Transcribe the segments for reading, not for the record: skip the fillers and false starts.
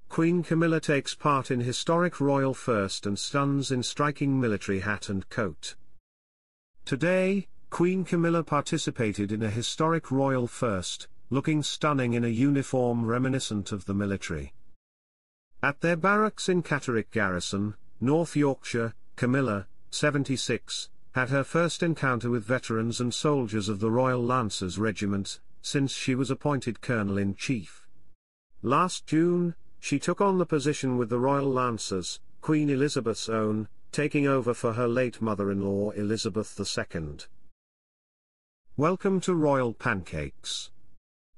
Queen Camilla takes part in historic royal first and stuns in striking military hat and coat. Today, Queen Camilla participated in a historic royal first, looking stunning in a uniform reminiscent of the military. At their barracks in Catterick Garrison, North Yorkshire, Camilla, 76, had her first encounter with veterans and soldiers of the Royal Lancers Regiment, since she was appointed Colonel-in-Chief. Last June, she took on the position with the Royal Lancers, Queen Elizabeth's own, taking over for her late mother-in-law Elizabeth II. Welcome to Royal Pancakes.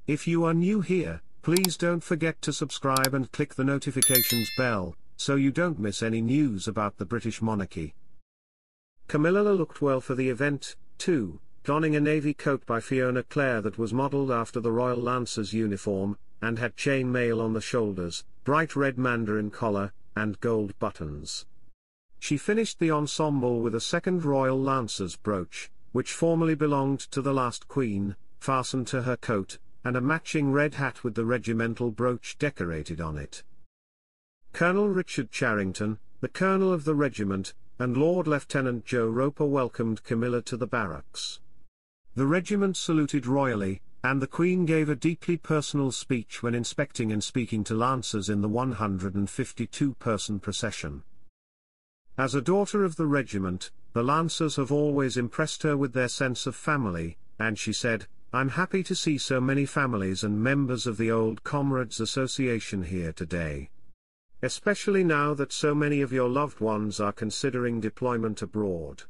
If you are new here, please don't forget to subscribe and click the notifications bell, so you don't miss any news about the British monarchy. Camilla looked well for the event, too, donning a navy coat by Fiona Clare that was modelled after the Royal Lancers uniform, and had chain mail on the shoulders, bright red Mandarin collar, and gold buttons. She finished the ensemble with a second Royal Lancers brooch, which formerly belonged to the last queen, fastened to her coat, and a matching red hat with the regimental brooch decorated on it. Colonel Richard Charrington, the colonel of the regiment, and Lord Lieutenant Joe Roper welcomed Camilla to the barracks. The regiment saluted royally, and the Queen gave a deeply personal speech when inspecting and speaking to Lancers in the 152-person procession. As a daughter of the regiment, the Lancers have always impressed her with their sense of family, and she said, "I'm happy to see so many families and members of the old Comrades Association here today. Especially now that so many of your loved ones are considering deployment abroad."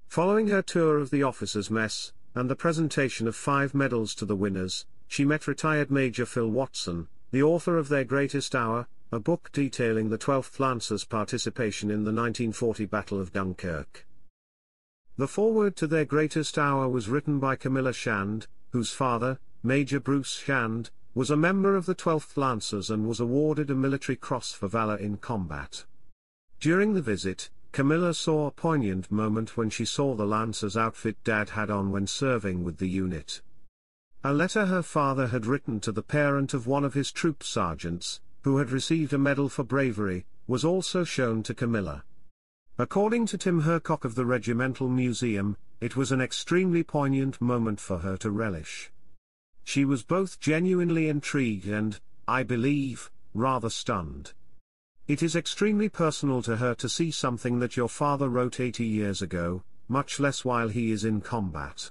Following her tour of the officers' mess, and the presentation of 5 medals to the winners, she met retired Major Phil Watson, the author of Their Greatest Hour, a book detailing the 12th Lancers' participation in the 1940 Battle of Dunkirk. The foreword to Their Greatest Hour was written by Camilla Shand, whose father, Major Bruce Shand, was a member of the 12th Lancers and was awarded a Military Cross for valor in combat. During the visit, Camilla saw a poignant moment when she saw the Lancers outfit Dad had on when serving with the unit. A letter her father had written to the parent of one of his troop sergeants, who had received a medal for bravery, was also shown to Camilla. According to Tim Hercock of the Regimental Museum, it was an extremely poignant moment for her to relish. She was both genuinely intrigued and, I believe, rather stunned. It is extremely personal to her to see something that your father wrote 80 years ago, much less while he is in combat.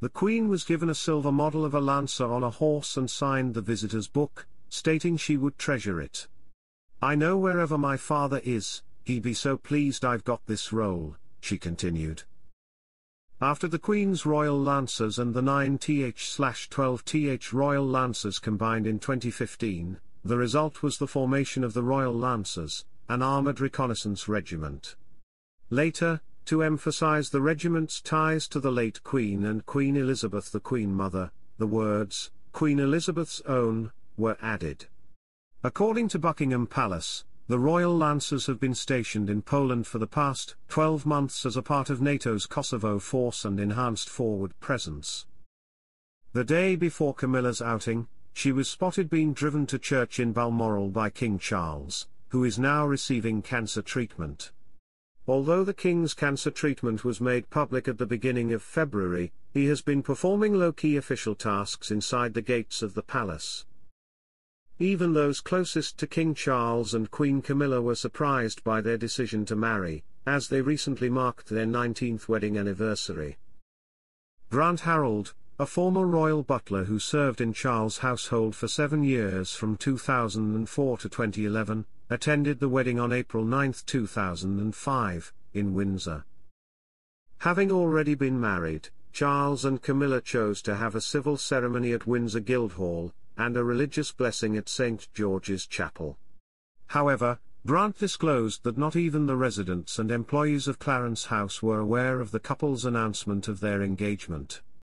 The Queen was given a silver model of a lancer on a horse and signed the visitor's book, stating she would treasure it. "I know wherever my father is, he'd be so pleased I've got this role," she continued. After the Queen's Royal Lancers and the 9th/12th Royal Lancers combined in 2015, the result was the formation of the Royal Lancers, an armoured reconnaissance regiment. Later, to emphasise the regiment's ties to the late Queen and Queen Elizabeth the Queen Mother, the words, "Queen Elizabeth's own," were added. According to Buckingham Palace, the Royal Lancers have been stationed in Poland for the past 12 months as a part of NATO's Kosovo force and enhanced forward presence. The day before Camilla's outing, she was spotted being driven to church in Balmoral by King Charles, who is now receiving cancer treatment. Although the King's cancer treatment was made public at the beginning of February, he has been performing low-key official tasks inside the gates of the palace. Even those closest to King Charles and Queen Camilla were surprised by their decision to marry, as they recently marked their 19th wedding anniversary. Grant Harold, a former royal butler who served in Charles' household for 7 years from 2004 to 2011, attended the wedding on April 9, 2005, in Windsor. Having already been married, Charles and Camilla chose to have a civil ceremony at Windsor Guildhall, and a religious blessing at St. George's Chapel. However, Grant disclosed that not even the residents and employees of Clarence House were aware of the couple's announcement of their engagement.